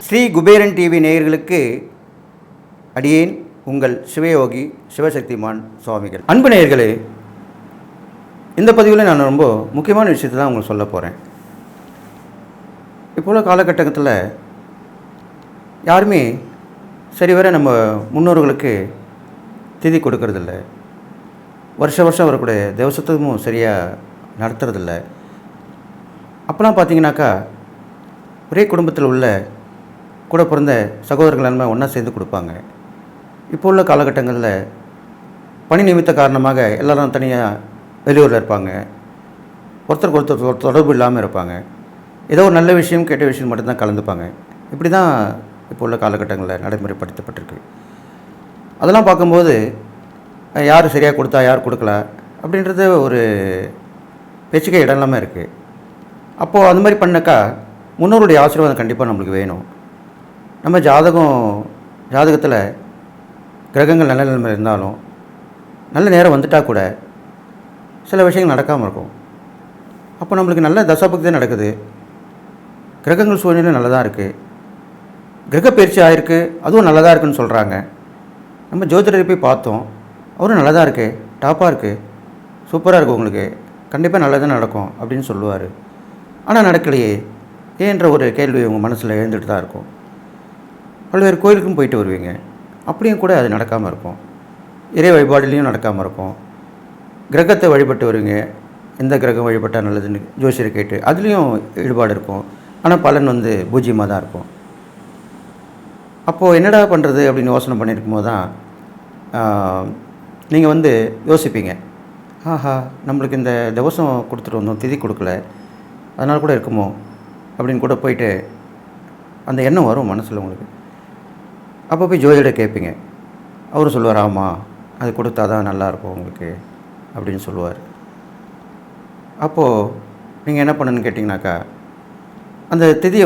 Sri Kuberan TV நேயர்களுக்கு அடியேன் உங்கள் சிவயோகி சிவசக்திமான் சுவாமிகள். அன்பு நேயர்களே, இந்த பதிவில் நான் ரொம்ப முக்கியமான விஷயத்தை தான் உங்களுக்கு சொல்ல போகிறேன். இப்போ உள்ள காலகட்டத்தில் யாருமே சரிவர நம்ம முன்னோர்களுக்கு திதி கொடுக்கறதில்ல. வருஷம் வரக்கூடிய தேவசத்துவமும் சரியாக நடத்துறதில்ல. அப்போலாம் பார்த்தீங்கன்னாக்கா ஒரே குடும்பத்தில் உள்ள கூட பிறந்த சகோதரர்கள் எல்லாமே ஒன்றா சேர்ந்து கொடுப்பாங்க. இப்போ உள்ள காலகட்டங்களில் பணி நிமித்த காரணமாக எல்லோரும் தனியாக வெளியூரில் இருப்பாங்க. ஒருத்தருக்கு ஒருத்தர் தொடர்பு இல்லாமல் இருப்பாங்க. ஏதோ ஒரு நல்ல விஷயம் கெட்ட விஷயம் மட்டும்தான் கலந்துப்பாங்க. இப்படி தான் இப்போ உள்ள காலகட்டங்களில் நடைமுறைப்படுத்தப்பட்டிருக்கு. அதெல்லாம் பார்க்கும்போது யார் சரியாக கொடுத்தா யார் கொடுக்கல அப்படின்றது ஒரு பேச்சுக்கே இடம் இல்லாமல் இருக்குது. அப்போது அந்த மாதிரி பண்ணாக்கா முன்னோருடைய ஆசீர்வாதம் கண்டிப்பாக நம்மளுக்கு வேணும். நம்ம ஜாதகத்தில் கிரகங்கள் நல்ல நிலைமையில் இருந்தாலும் நல்ல நேரம் வந்துட்டால் கூட சில விஷயங்கள் நடக்காமல் இருக்கும். அப்போ நம்மளுக்கு நல்ல தசாபக்தி தான் நடக்குது. கிரகங்கள் சூழ்நிலை நல்லதாக இருக்குது. கிரக பயிற்சி ஆகிருக்கு, அதுவும் நல்லதாக இருக்குதுன்னு சொல்கிறாங்க. நம்ம ஜோதிடரை போய் பார்த்தோம், அவரும் நல்லதாக இருக்குது, டாப்பாக இருக்குது, சூப்பராக இருக்குது, உங்களுக்கு கண்டிப்பாக நல்லதாக நடக்கும் அப்படின்னு சொல்லுவார். ஆனால் நடக்கலையே ஏன்ற ஒரு கேள்வி உங்கள் மனசில் எழுந்துட்டு தான் இருக்கும். பல்வேறு கோயிலுக்கும் போயிட்டு வருவீங்க, அப்படியும் கூட அது நடக்காமல் இருக்கும். இறை வழிபாடுலேயும் நடக்காமல் இருக்கும். கிரகத்தை வழிபட்டு வருவீங்க, எந்த கிரகம் வழிபட்டால் நல்லதுன்னு ஜோசியரை கேட்டு அதுலேயும் ஈடுபாடு இருக்கும். ஆனால் பலன் பூஜ்ஜியமாக தான் இருக்கும். அப்போது என்னடா பண்ணுறது அப்படின்னு யோசனை பண்ணியிருக்கும் போது தான் நீங்கள் யோசிப்பீங்க, ஆஹா நம்மளுக்கு இந்த திவசம் கொடுத்துட்டு வந்தோம், திதி கொடுக்கல, அதனால் கூட இருக்குமோ அப்படின்னு கூட போயிட்டு அந்த எண்ணம் வரும் மனசில் உங்களுக்கு. அப்போ போய் ஜோதிடரை கேட்பீங்க. அவர் சொல்லுவார், ஆமாம் அது கொடுத்தா தான் நல்லாயிருக்கும் உங்களுக்கு அப்படின்னு சொல்லுவார். அப்போது நீங்கள் என்ன பண்ணணுன்னு கேட்டிங்கனாக்கா, அந்த திதியை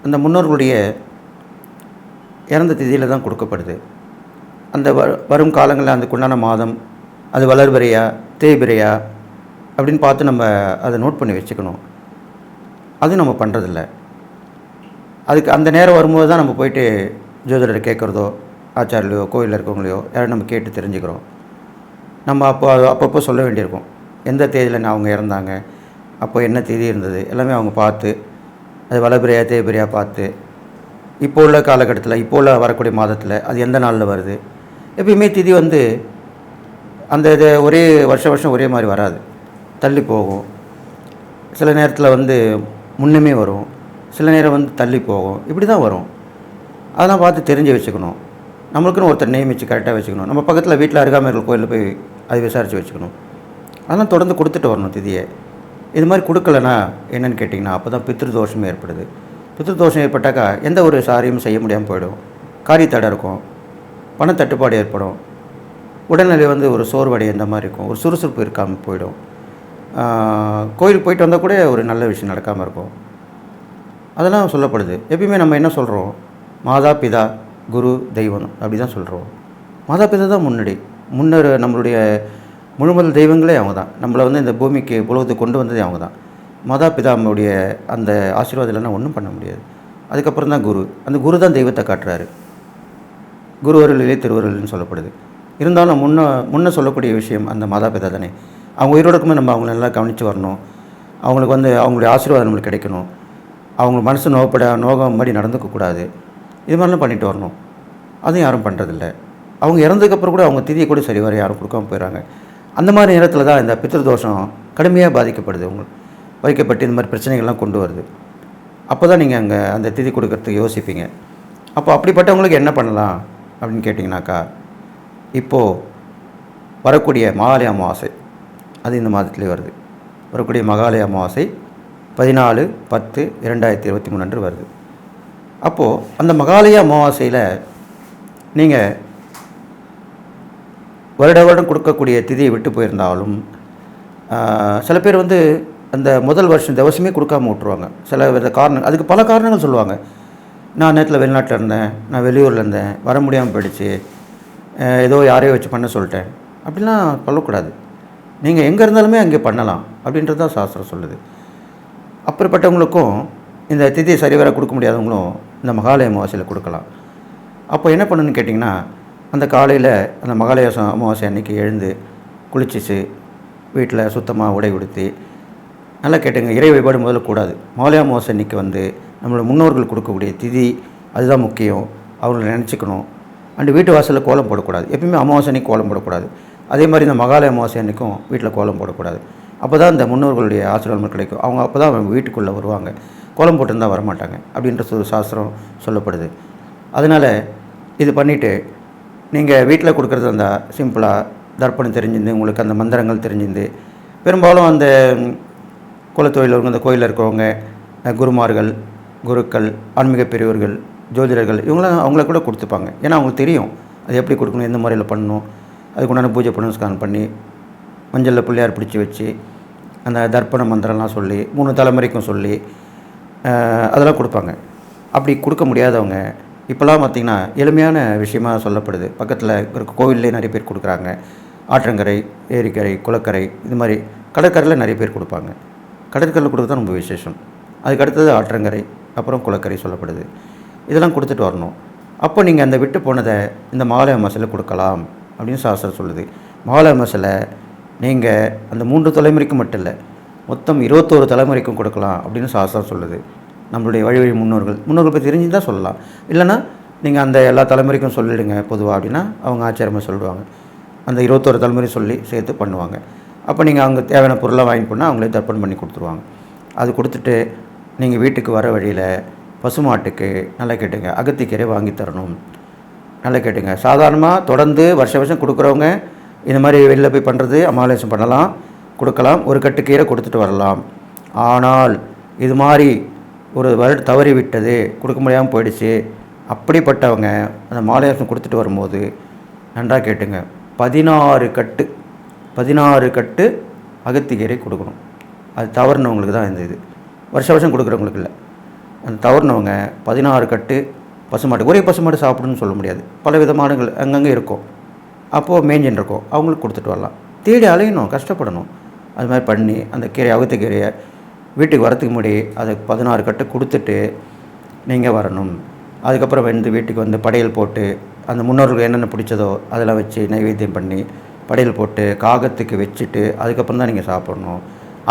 அந்த முன்னோர்களுடைய இறந்த திதியில் தான் கொடுக்கப்படுது. அந்த வரும் காலங்களில் அதுக்குண்டான மாதம், அது வளர்பிறையா தேய்பிறையா அப்படின்னு பார்த்து நம்ம அதை நோட் பண்ணி வச்சுக்கணும். அது நம்ம பண்ணுறதில்ல. அதுக்கு அந்த நேரம் வரும்போது தான் நம்ம போயிட்டு ஜோதிடரை கேட்குறதோ, ஆச்சாரியலையோ, கோயிலில் இருக்கவங்களையோ யாரும் நம்ம கேட்டு தெரிஞ்சுக்கிறோம். நம்ம அப்பப்போ சொல்ல வேண்டியிருக்கும், எந்த தேதியில் அவங்க இறந்தாங்க, அப்போ என்ன தேதி இருந்தது எல்லாமே அவங்க பார்த்து, அது வளபிறையா தேய்பிறையா பார்த்து, இப்போ உள்ள காலகட்டத்தில் இப்போ உள்ள வரக்கூடிய மாதத்தில் அது எந்த நாளில் வருது. எப்பயுமே திதி அந்த இது ஒரே வருஷம் ஒரே மாதிரி வராது, தள்ளி போகும். சில நேரத்தில் முன்னமே வரும், சில நேரம் தள்ளி போகும். இப்படி தான் வரும். அதெல்லாம் பார்த்து தெரிஞ்சு வச்சுக்கணும். நம்மளுக்குன்னு ஒருத்தர் நியமித்து கரெக்டாக வச்சுக்கணும். நம்ம பக்கத்தில் வீட்டில் அருகாமையில் கோயிலில் போய் அதை விசாரித்து வச்சுக்கணும். அதெல்லாம் தொடர்ந்து கொடுத்துட்டு வரணும் திதியை. இது மாதிரி கொடுக்கலன்னா என்னென்னு கேட்டிங்கன்னா, அப்போ தான் பித்ருதோஷம் ஏற்படுது. பித்ருதோஷம் ஏற்பட்டாக்கா எந்த ஒரு காரியமும் செய்ய முடியாமல் போயிடும். காரியத்தடை இருக்கும், பணத்தட்டுப்பாடு ஏற்படும், உடல்நிலை ஒரு சோர்வடை இந்த மாதிரி இருக்கும், ஒரு சுறுசுறுப்பு இருக்காமல் போயிடும். கோயிலுக்கு போயிட்டு வந்தால் கூட ஒரு நல்ல விஷயம் நடக்காமல் இருக்கும். அதெல்லாம் சொல்லப்படுது. எப்பயுமே நம்ம என்ன சொல்கிறோம், மாதா பிதா குரு தெய்வம் அப்படி தான் சொல்கிறோம். மாதா பிதா தான் முன்னர் நம்மளுடைய முழுமுதல் தெய்வங்களே அவங்க தான். நம்மளை இந்த பூமிக்கு உலகத்துக்கு கொண்டு வந்ததே அவங்க தான். மாதா பிதா நம்மளுடைய அந்த ஆசீர்வாதம் இல்லைன்னா ஒன்றும் பண்ண முடியாது. அதுக்கப்புறம் தான் குரு. அந்த குரு தான் தெய்வத்தை காட்டுறாரு. குருவருளிலே திருவருள்னு சொல்லப்படுது. இருந்தாலும் முன்ன சொல்லக்கூடிய விஷயம் அந்த மாதா பிதா தானே. அவங்க உயிரோடு இருக்கும்போது நம்ம அவங்கள நல்லா கவனித்து வரணும். அவங்களுக்கு அவங்களுடைய ஆசீர்வாதம் நம்மளுக்கு கிடைக்கணும். அவங்க மனசு நோகம் மாதிரி நடந்துக்கக்கூடாது. இது மாதிரிலாம் பண்ணிட்டு வரணும். அதுவும் யாரும் பண்ணுறதில்ல. அவங்க இறந்ததுக்கப்புறம் கூட அவங்க திதியை கூட சரி வர யாரும் கொடுக்காமல் போயிடறாங்க. அந்த மாதிரி நேரத்தில் தான் இந்த பித்ருதோஷம் கடுமையாக பாதிக்கப்படுது. உங்களுக்கு வைக்கப்பட்டு இந்த மாதிரி பிரச்சனைகள்லாம் கொண்டு வருது. அப்போ தான் நீங்கள் அங்கே அந்த திதி கொடுக்கறதுக்கு யோசிப்பீங்க. அப்போ அப்படிப்பட்டவங்களுக்கு என்ன பண்ணலாம் அப்படின்னு கேட்டிங்கனாக்கா, இப்போது வரக்கூடிய மகாலய அமாவாசை, அது இந்த மாதத்துலேயே வருது. வரக்கூடிய மகாலய அமாவாசை 14/10/2023 அன்று வருது. அப்போது அந்த மகாலய அமாவாசையில் நீங்கள் வருடம் கொடுக்கக்கூடிய திதியை விட்டு போயிருந்தாலும் சில பேர் அந்த முதல் வருஷம் திவசமே கொடுக்காம விட்ருவாங்க. சில வித காரணம், அதுக்கு பல காரணங்கள் சொல்லுவாங்க. நான் நேரத்தில் வெளிநாட்டில் இருந்தேன், நான் வெளியூரில் இருந்தேன், வர முடியாமல் போயிடுச்சு, ஏதோ யாரையோ வச்சு பண்ண சொல்லிட்டேன் அப்படிலாம் சொல்லக்கூடாது. நீங்கள் எங்கே இருந்தாலுமே அங்கே பண்ணலாம் அப்படின்றது தான் சாஸ்திரம் சொல்லுது. அப்படிப்பட்டவங்களுக்கும் இந்த திதியை சரிவர கொடுக்க முடியாதவங்களும் இந்த மகாலய அமாவாசையில் கொடுக்கலாம். அப்போ என்ன பண்ணணுன்னு கேட்டிங்கன்னா, அந்த காலையில் அந்த மகாலய அமாவாசை அன்றைக்கி எழுந்து குளிச்சிச்சு வீட்டில் சுத்தமாக உடை உடுத்தி நல்லா கேட்டுங்க, இறை வழிபாடு முதல்ல கூடாது. மகாலய அமாவாசை அன்றைக்கி வந்து நம்மளோட முன்னோர்கள் கொடுக்கக்கூடிய திதி அதுதான் முக்கியம். அவங்கள நினச்சிக்கணும். அண்டு வீட்டு வாசலில் கோலம் போடக்கூடாது. எப்பயுமே அமாவாசை அன்றைக்கி கோலம் போடக்கூடாது. அதே மாதிரி இந்த மகாலய அமாவாசை அன்றைக்கும் வீட்டில் கோலம் போடக்கூடாது. அப்போ தான் இந்த முன்னோர்களுடைய ஆசீர்வாதம் கிடைக்கும். அவங்க அப்போ தான் அவங்க வீட்டுக்குள்ளே வருவாங்க. கோலம் போட்டுருந்தால் வரமாட்டாங்க அப்படின்ற சாஸ்திரம் சொல்லப்படுது. அதனால் இது பண்ணிவிட்டு நீங்கள் வீட்டில் கொடுக்குறது அந்த சிம்பிளாக தர்ப்பணம் தெரிஞ்சிருந்து உங்களுக்கு அந்த மந்திரங்கள் தெரிஞ்சிருந்து, பெரும்பாலும் அந்த குலத்தொழிலவங்க, அந்த கோயிலில் இருக்கிறவங்க, குருமார்கள், குருக்கள், ஆன்மீக பெரியவர்கள், ஜோதிடர்கள் இவங்களாம் அவங்கள கூட கொடுத்துப்பாங்க. ஏன்னா அவங்களுக்கு தெரியும் அது எப்படி கொடுக்கணும், எந்த முறையில் பண்ணணும், அதுக்குண்டான பூஜை புனஸ்காரம் பண்ணி மஞ்சளில் பிள்ளையார் பிடிச்சி வச்சு அந்த தர்ப்பண மந்திரம்லாம் சொல்லி 3 தலைமுறைக்கும் சொல்லி அதெல்லாம் கொடுப்பாங்க. அப்படி கொடுக்க முடியாதவங்க இப்போலாம் பார்த்திங்கன்னா எளிமையான விஷயமாக சொல்லப்படுது. பக்கத்தில் இருக்க கோவில்லே நிறைய பேர் கொடுக்குறாங்க. ஆற்றங்கரை, ஏரிக்கரை, குளக்கரை, இது மாதிரி கடற்கரையில் நிறைய பேர் கொடுப்பாங்க. கடற்கரையில் கொடுக்குறது தான் ரொம்ப விசேஷம். அதுக்கு அடுத்தது ஆற்றங்கரை, அப்புறம் குளக்கரை சொல்லப்படுது. இதெல்லாம் கொடுத்துட்டு வரணும். அப்போ நீங்கள் அந்த விட்டு போனதை இந்த மகாலய அமாவாசையில் கொடுக்கலாம் அப்படின்னு சாஸ்திரம் சொல்லுது. மகாலய அமாவாசையில் நீங்கள் அந்த 3 தலைமுறைக்கு மட்டும் இல்லை, மொத்தம் 21 தலைமுறைக்கும் கொடுக்கலாம் அப்படின்னு சாஸ்திரம் சொல்லுது. நம்மளுடைய வழி முன்னோர்கள் பற்றி தெரிஞ்சு தான் சொல்லலாம். இல்லைனா நீங்கள் அந்த எல்லா தலைமுறைக்கும் சொல்லிடுங்க பொதுவாக அப்படின்னா அவங்க ஆச்சரியமாக சொல்லுவாங்க. அந்த 21 தலைமுறை சொல்லி சேர்த்து பண்ணுவாங்க. அப்போ நீங்கள் அவங்க தேவையான பொருளாக வாங்கி போனால் அவங்களே தர்ப்பணம் பண்ணி கொடுத்துருவாங்க. அது கொடுத்துட்டு நீங்கள் வீட்டுக்கு வர வழியில் பசுமாட்டுக்கு நல்லா கேட்டுங்க அகத்திக்கீரை வாங்கி தரணும். நல்லா கேட்டுங்க, சாதாரணமாக தொடர்ந்து வருஷம் கொடுக்குறவங்க இந்த மாதிரி வெளியில் போய் பண்ணுறது அமாவாசை பண்ணலாம், கொடுக்கலாம், ஒரு கட்டு கீரை கொடுத்துட்டு வரலாம். ஆனால் இது மாதிரி ஒரு வருடம் தவறி விட்டது, கொடுக்க முடியாமல் போயிடுச்சு, அப்படிப்பட்டவங்க அந்த மாலையாசம் கொடுத்துட்டு வரும்போது நன்றாக கேட்டுங்க 16 கட்டு அகத்திக்கீரை கொடுக்கணும். அது தவறுனவங்களுக்கு தான் இந்த இது, வருஷம் கொடுக்குறவங்களுக்கு இல்லை. அந்த தவறுனவங்க 16 கட்டு பசுமாட்டு, ஒரே பசுமாட்டு சாப்பிடுன்னு சொல்ல முடியாது, பல விதமானங்கள் அங்கங்கே இருக்கும். அப்போது மேஞ்சின்னு இருக்கும், அவங்களுக்கு கொடுத்துட்டு வரலாம். தேடி அலையணும், கஷ்டப்படணும். அது மாதிரி பண்ணி அந்த கீரை அகத்திக்கீரையை வீட்டுக்கு வரத்துக்கு முன்னாடி அதை 16 கட்டு கொடுத்துட்டு நீங்கள் வரணும். அதுக்கப்புறம் வந்து வீட்டுக்கு வந்து படையல் போட்டு அந்த முன்னோர்களுக்கு என்னென்ன பிடிச்சதோ அதெல்லாம் வச்சு நைவேத்தியம் பண்ணி படையல் போட்டு காகத்துக்கு வச்சுட்டு அதுக்கப்புறம் தான் நீங்கள் சாப்பிட்ணும்.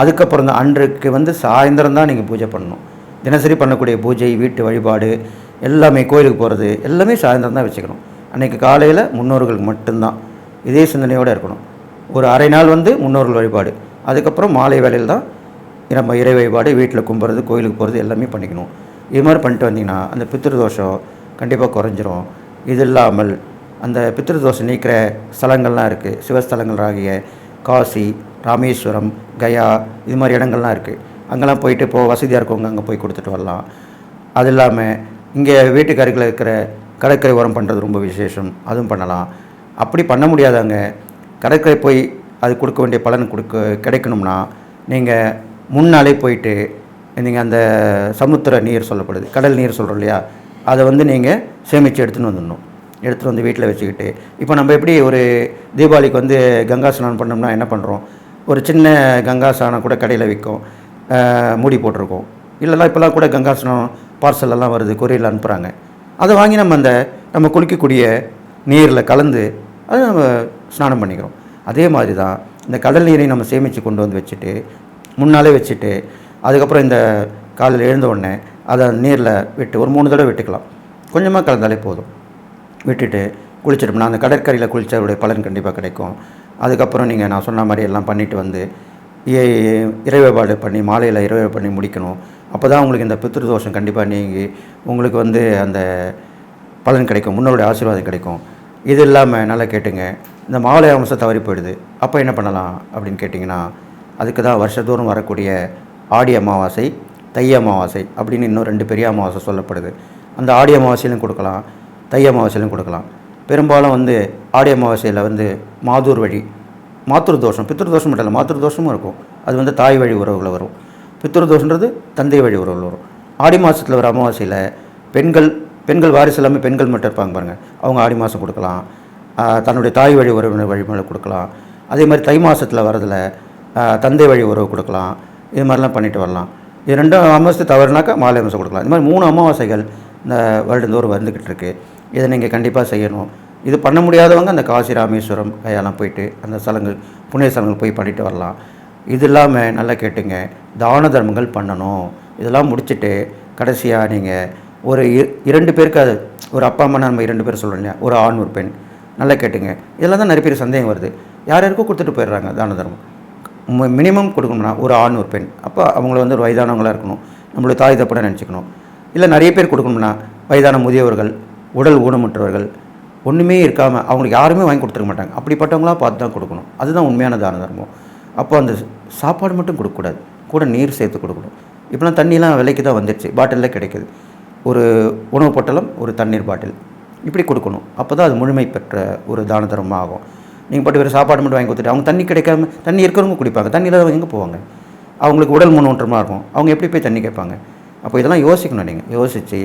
அதுக்கப்புறம் தான் அன்றைக்கு வந்து சாயந்தரம் தான் நீங்கள் பூஜை பண்ணணும். தினசரி பண்ணக்கூடிய பூஜை, வீட்டு வழிபாடு எல்லாமே, கோயிலுக்கு போகிறது எல்லாமே சாயந்தரம் தான் வச்சுக்கணும். அன்றைக்கி காலையில் முன்னோர்களுக்கு மட்டும்தான் இதே சிந்தனையோடு இருக்கணும். ஒரு அரை நாள் வந்து முன்னோர்கள் வழிபாடு, அதுக்கப்புறம் மாலை வேளையில் தான் நம்ம இறை வழிபாடு, வீட்டில் கும்பிட்றது, கோயிலுக்கு போகிறது எல்லாமே பண்ணிக்கணும். இது மாதிரி பண்ணிட்டு வந்தீங்கன்னா அந்த பித்ருதோஷம் கண்டிப்பாக குறைஞ்சிரும். இது இல்லாமல் அந்த பித்ருதோஷம் நீக்கிற ஸ்தலங்கள்லாம் இருக்குது. சிவஸ்தலங்கள் ஆகிய காசி, ராமேஸ்வரம், கயா, இது மாதிரி இடங்கள்லாம் இருக்குது. அங்கெல்லாம் போயிட்டு இப்போது வசதியாக இருக்கவங்க அங்கே போய் கொடுத்துட்டு வரலாம். அது இல்லாமல் இங்கே வீட்டுக்கு அருகில் இருக்கிற கடற்கரை உரம் பண்ணுறது ரொம்ப விசேஷம், அதுவும் பண்ணலாம். அப்படி பண்ண முடியாதவங்க கடற்கரை போய் அது கொடுக்க வேண்டிய பலன் கிடைக்கணும்னா நீங்கள் முன்னாலே போயிட்டு நீங்கள் அந்த சமுத்திர நீர் சொல்லப்படுது, கடல் நீர் சொல்கிறோம் இல்லையா, அதை வந்து நீங்கள் சேமித்து எடுத்துன்னு வந்துடணும். எடுத்துகிட்டு வந்து வீட்டில் வச்சுக்கிட்டு, இப்போ நம்ம எப்படி ஒரு தீபாவளிக்கு வந்து கங்கா ஸ்நானம் பண்ணோம்னா என்ன பண்ணுறோம், ஒரு சின்ன கங்கா ஸ்நானம் கூட கடையில் விற்கும், மூடி போட்டிருக்கோம். இல்லைனா இப்போல்லாம் கூட கங்கா ஸ்நானம் பார்சலெல்லாம் வருது, கொரியரில் அனுப்புகிறாங்க. அதை வாங்கி நம்ம குளிக்கக்கூடிய நீரில் கலந்து அதை நம்ம ஸ்நானம் பண்ணிக்கிறோம். அதே மாதிரி தான் இந்த கடல் நீரை நம்ம சேமித்து கொண்டு வந்து வச்சுட்டு முன்னாலே வச்சுட்டு அதுக்கப்புறம் இந்த காலையில் எழுந்த உடனே அதை நீரில் விட்டு ஒரு 3 தடவை விட்டுக்கலாம். கொஞ்சமாக கலந்தாலே போதும். விட்டுட்டு குளிச்சிட்டோம்னா அந்த கடற்கரையில் குளித்தவருடைய பலன் கண்டிப்பாக கிடைக்கும். அதுக்கப்புறம் நீங்கள் நான் சொன்ன மாதிரி எல்லாம் பண்ணிவிட்டு வந்து இறை வழிபாடு பண்ணி மாலையில் இறை வழிபாடு பண்ணி முடிக்கணும். அப்போ தான் உங்களுக்கு இந்த பித்ருதோஷம் கண்டிப்பாக நீங்கி உங்களுக்கு வந்து அந்த பலன் கிடைக்கும், முன்னோருடைய ஆசீர்வாதம் கிடைக்கும். இது இல்லாமல் நல்லா கேட்டுங்க, இந்த மாலை அம்சம் தவறி போயிடுது. அப்போ என்ன பண்ணலாம் அப்படின்னு கேட்டிங்கன்னா, அதுக்கு தான் வருஷத்தோறும் வரக்கூடிய ஆடி அமாவாசை, தை அமாவாசை அப்படின்னு இன்னும் 2 பெரிய அமாவாசை சொல்லப்படுது. அந்த ஆடி அமாவாசையிலும் கொடுக்கலாம், தை அமாவாசையிலும் கொடுக்கலாம். பெரும்பாலும் வந்து ஆடி அமாவாசையில் வந்து மாதூர் வழி, மாத்திரு தோஷம், பித்ருதோஷம் மட்டும் இல்லை, மாத்திரு தோஷமும் இருக்கும். அது வந்து தாய் வழி உறவுகளை வரும். பித்ருதோஷன்றது தந்தை வழி உறவுகள் வரும். ஆடி மாதத்தில் வர அமாவாசையில் பெண்கள் வாரிசு எல்லாமே பெண்கள் மட்டும் இருப்பாங்க பாருங்கள், அவங்க ஆடி மாதம் கொடுக்கலாம். தன்னுடைய தாய் வழி உறவினர் வழிமுறை கொடுக்கலாம். அதே மாதிரி தை மாதத்தில் வரதில் தந்தை வழி உறவு கொடுக்கலாம். இது மாதிரிலாம் பண்ணிட்டு வரலாம். இது 2 அமாவாசை தவறுனாக்கா மாலை அமாவாசை கொடுக்கலாம். இது மாதிரி 3 அமாவாசைகள் இந்த வருடந்தோறும் வந்துக்கிட்டு இருக்குது. இதை நீங்கள் கண்டிப்பாக செய்யணும். இது பண்ண முடியாதவங்க அந்த காசி ராமேஸ்வரம் கையெல்லாம் போயிட்டு அந்த ஸ்தலங்கள் புண்ணிய ஸ்தலங்கள் போய் பண்ணிட்டு வரலாம். இது இல்லாமல் நல்லா கேட்டுங்க, தான தர்மங்கள் பண்ணணும். இதெல்லாம் முடிச்சுட்டு கடைசியாக நீங்கள் ஒரு 2 பேருக்கு, அது ஒரு அப்பா அம்மா நம்ம 2 பேர் சொல்கிறோம் இல்லையா, ஒரு ஆண் ஒரு பெண். நல்லா கேட்டுங்க, இதெல்லாம் தான் நிறைய பேர் சந்தேகம் வருது. யாருக்கும் கொடுத்துட்டு போயிடுறாங்க தான தர்மம். மினிமம் கொடுக்கணும்னா ஒரு ஆண் ஒரு பெண். அப்போ அவங்கள வந்து ஒரு வயதானவங்களாக இருக்கணும், நம்மளுடைய தாய் தப்பட நினச்சிக்கணும். இல்லை நிறைய பேர் கொடுக்கணும்னா வயதான முதியவர்கள், உடல் ஊனமுற்றவர்கள், ஒன்றுமே இருக்காமல் அவங்களுக்கு யாருமே வாங்கி கொடுத்துருக்க மாட்டாங்க. அப்படிப்பட்டவங்களாம் பார்த்து தான் கொடுக்கணும். அதுதான் உண்மையான தான தர்மம். அப்போ அந்த சாப்பாடு மட்டும் கொடுக்கக்கூடாது, கூட நீர் சேர்த்து கொடுக்கணும். இப்போலாம் தண்ணிலாம் விலைக்கு தான் வந்துடுச்சு, பாட்டிலில் கிடைக்குது. ஒரு உணவு பொட்டலம், ஒரு தண்ணீர் பாட்டில், இப்படி கொடுக்கணும். அப்போ தான் அது முழுமை பெற்ற ஒரு தான தர்மமாக ஆகும். நீங்கள் பாட்டு வேறு சாப்பாடு மட்டும் வாங்கி கொடுத்துட்டு அவங்க தண்ணி கிடைக்காம, தண்ணி இருக்கிறவங்க குடிப்பாங்க, தண்ணியில் எங்கே போவாங்க? அவங்களுக்கு உடல் முன்னேற்றமாக இருக்கும், அவங்க எப்படி போய் தண்ணி கேட்பாங்க? அப்போ இதெல்லாம் யோசிக்கணும். நீங்கள் யோசித்து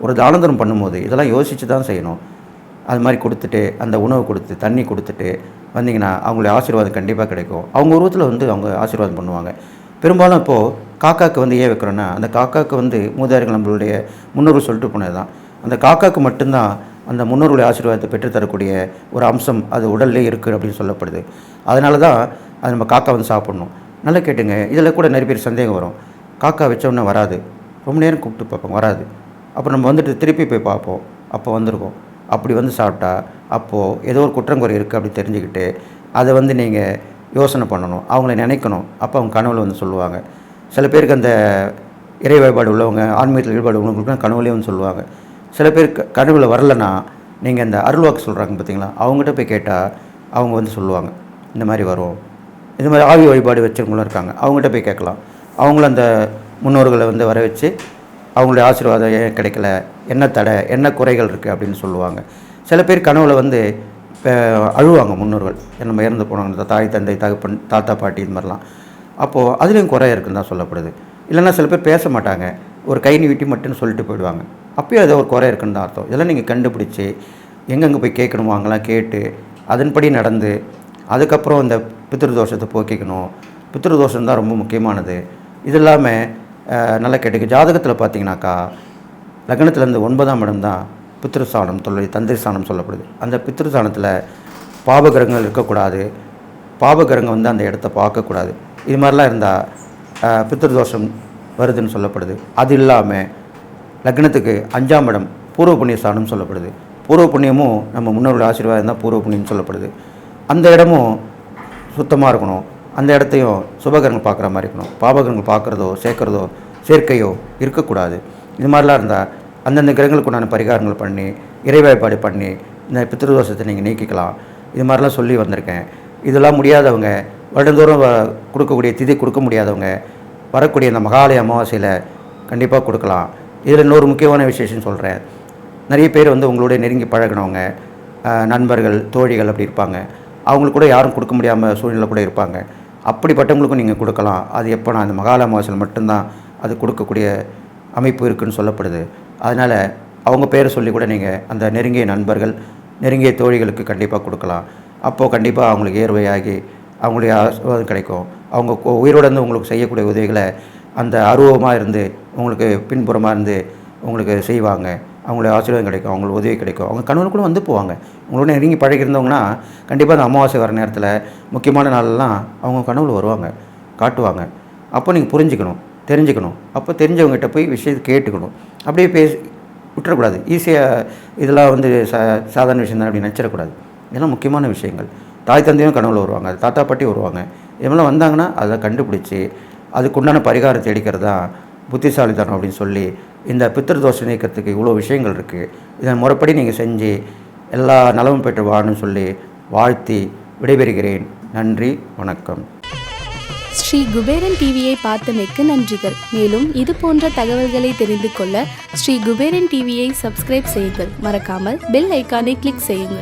ஒரு தான தர்மம் பண்ணும்போது இதெல்லாம் யோசித்து தான் செய்யணும். அது மாதிரி கொடுத்துட்டு அந்த உணவு கொடுத்து தண்ணி கொடுத்துட்டு வந்தீங்கன்னா அவங்களுடைய ஆசீர்வாதம் கண்டிப்பாக கிடைக்கும். அவங்க உருவத்தில் வந்து அவங்க ஆசீர்வாதம் பண்ணுவாங்க. பெரும்பாலும் இப்போது காக்காவுக்கு வந்து ஏன் வைக்கிறோன்னா, அந்த காக்காவுக்கு வந்து மூதாதையர்கள் நம்மளுடைய முன்னோர்கள் சொல்லிட்டு போனது தான். அந்த காக்காவுக்கு மட்டும்தான் அந்த முன்னோர்களுடைய ஆசீர்வாதத்தை பெற்றுத்தரக்கூடிய ஒரு அம்சம் அது உடல்லே இருக்குது அப்படின்னு சொல்லப்படுது. அதனால தான் அது நம்ம காக்கா வந்து சாப்பிட்ணும். நல்லா கேட்டுங்க, இதில் கூட நிறைய பேர் சந்தேகம் வரும். காக்கா வச்சோன்னே வராது, ரொம்ப நேரம் கூப்பிட்டு பார்ப்போம், வராது. அப்போ நம்ம வந்துட்டு திருப்பி போய் பார்ப்போம், அப்போ வந்திருக்கோம். அப்படி வந்து சாப்பிட்டா அப்போது ஏதோ ஒரு குற்றங்குறை இருக்குது அப்படி தெரிஞ்சுக்கிட்டு அதை வந்து நீங்கள் யோசனை பண்ணணும், அவங்கள நினைக்கணும். அப்போ அவங்க கனவுல வந்து சொல்லுவாங்க. சில பேருக்கு அந்த இறை வழிபாடு உள்ளவங்க, ஆன்மீகத்தில் ஈடுபாடு உள்ளவங்களுக்கு கனவுலேயே வந்து சொல்லுவாங்க. சில பேர் கனவுல வரலன்னா நீங்கள் இந்த அருள்வாக்கு சொல்கிறாங்க பார்த்தீங்களா, அவங்ககிட்ட போய் கேட்டால் அவங்க வந்து சொல்லுவாங்க, இந்த மாதிரி வரும். இது மாதிரி ஆவி வழிபாடு வச்சுருவங்களும் இருக்காங்க, அவங்ககிட்ட போய் கேட்கலாம். அவங்களும் அந்த முன்னோர்களை வந்து வர வச்சு அவங்களுடைய ஆசீர்வாதம் ஏன் கிடைக்கல, என்ன தடை, என்ன குறைகள் இருக்குது அப்படின்னு சொல்லுவாங்க. சில பேர் கனவுல வந்து அழுவாங்க முன்னோர்கள், நம்ம இறந்து போனாங்க, தாய் தந்தை தகப்பன் தாத்தா பாட்டி இது மாதிரிலாம். அப்போது அதுலேயும் குறை இருக்குன்னு தான் சொல்லப்படுது. இல்லைன்னா சில பேர் பேச மாட்டாங்க, ஒரு கை நீட்டி மட்டும்னு சொல்லிட்டு போயிடுவாங்க. அப்போயும் ஏதோ ஒரு குறை இருக்குன்னு தான் அர்த்தம். இதெல்லாம் நீங்கள் கண்டுபிடிச்சி எங்கெங்கே போய் கேட்கணுமோ அங்கெல்லாம் கேட்டு அதன்படி நடந்து அதுக்கப்புறம் இந்த பித்ருதோஷத்தை போக்கிக்கணும். பித்ருதோஷம் தான் ரொம்ப முக்கியமானது. இது இல்லாமல் நல்லா கேட்டுக்க, ஜாதகத்தில் பார்த்தீங்கன்னாக்கா லக்னத்துலேருந்து 9ஆம் இடம் தான் பித்ருஸ்தானம், தந்தை ஸ்தானம் சொல்லப்படுது. அந்த பித்ருஸ்தானத்தில் பாபகிரகங்கள் இருக்கக்கூடாது, பாபகிரகம் வந்து அந்த இடத்த பார்க்கக்கூடாது. இது மாதிரிலாம் இருந்தால் பித்ருதோஷம் வருதுன்னு சொல்லப்படுது. அது இல்லாமல் லக்னத்துக்கு 5ஆம் இடம் பூர்வ புண்ணிய ஸ்தானம் சொல்லப்படுது. பூர்வ புண்ணியமும் நம்ம முன்னோர்கள் ஆசீர்வாதம் தான் பூர்வ புண்ணியம்னு சொல்லப்படுது. அந்த இடமும் சுத்தமாக இருக்கணும். அந்த இடத்தையும் சுபகிரகங்கள் பார்க்குற மாதிரி இருக்கணும். பாபகிரகங்கள் பார்க்குறதோ சேர்க்கையோ இருக்கக்கூடாது. இது மாதிரிலாம் இருந்தால் அந்தந்த கிரகங்களுக்கு உண்டான பரிகாரங்கள் பண்ணி இறை வழிபாடு பண்ணி இந்த பித்ருதோஷத்தை நீங்கள் நீக்கிக்கலாம். இது மாதிரிலாம் சொல்லி வந்திருக்கேன். இதெல்லாம் முடியாதவங்க, வருடந்தோறும் கொடுக்கக்கூடிய திதி கொடுக்க முடியாதவங்க வரக்கூடிய இந்த மகாலய அமாவாசையில் கண்டிப்பாக கொடுக்கலாம். இதில் இன்னொரு முக்கியமான விசேஷம் சொல்கிறேன். நிறைய பேர் வந்து உங்களோட நெருங்கி பழகினவங்க, நண்பர்கள், தோழிகள் அப்படி இருப்பாங்க. அவங்களுக்கு கூட யாரும் கொடுக்க முடியாமல் சூழ்நிலை கூட இருப்பாங்க. அப்படிப்பட்டவங்களுக்கும் நீங்கள் கொடுக்கலாம். அது எப்போனா அந்த மகாலய அமாவாசையில் மட்டும்தான் அது கொடுக்கக்கூடிய அமைப்பு இருக்குதுன்னு சொல்லப்படுது. அதனால் அவங்க பேரை சொல்லி கூட நீங்கள் அந்த நெருங்கிய நண்பர்கள், நெருங்கிய தோழிகளுக்கு கண்டிப்பாக கொடுக்கலாம். அப்போது கண்டிப்பாக அவங்களுக்கு ஏர்வையாகி அவங்களுடைய ஆசீர்வாதம் கிடைக்கும். அவங்க உயிரோடு இருந்து உங்களுக்கு செய்யக்கூடிய உதவிகளை அந்த அருவமாக இருந்து உங்களுக்கு பின்புறமாக இருந்து உங்களுக்கு செய்வாங்க. அவங்களுடைய ஆசீர்வாதம் கிடைக்கும், அவங்களுக்கு உதவி கிடைக்கும். அவங்க கணவன் கூட வந்து போவாங்க. உங்களோட நெருங்கி பழகிருந்தவங்கன்னா கண்டிப்பாக அந்த அமாவாசை வர நேரத்தில் முக்கியமான நாளெல்லாம் அவங்க கனவுல வருவாங்க, காட்டுவாங்க. அப்போ நீங்கள் புரிஞ்சுக்கணும், தெரிஞ்சுக்கணும். அப்போ தெரிஞ்சவங்ககிட்ட போய் விஷயத்தை கேட்டுக்கணும். அப்படியே விட்டுறக்கூடாது. ஈஸியாக இதெல்லாம் வந்து சாதாரண விஷயம் தான் அப்படி நினச்சிடக்கூடாது. இதெல்லாம் முக்கியமான விஷயங்கள். தாய் தந்தையும் கனவுல வருவாங்க, தாத்தா பாட்டி வருவாங்க. இதெல்லாம் வந்தாங்கன்னா அதை கண்டுபிடிச்சி அதுக்குண்டான பரிகாரம் தேடிக்கிறது தான் புத்திசாலித்தனம் அப்படின்னு சொல்லி இந்த பித்ருதோஷ நீக்கத்துக்கு இவ்வளோ விஷயங்கள் இருக்குது. இதன் முறைப்படி நீங்கள் செஞ்சு எல்லா நலமும் பெற்று வாழணும்னு சொல்லி வாழ்த்தி விடைபெறுகிறேன். நன்றி, வணக்கம். ஸ்ரீ குபேரன் டிவியை பார்த்தமைக்கு நன்றிகள். மேலும் இது போன்ற தகவல்களை தெரிந்து கொள்ள ஸ்ரீ குபேரன் டிவியை சப்ஸ்கிரைப் செய்யுங்கள். மறக்காமல் பெல் ஐக்கானை கிளிக் செய்யுங்கள்.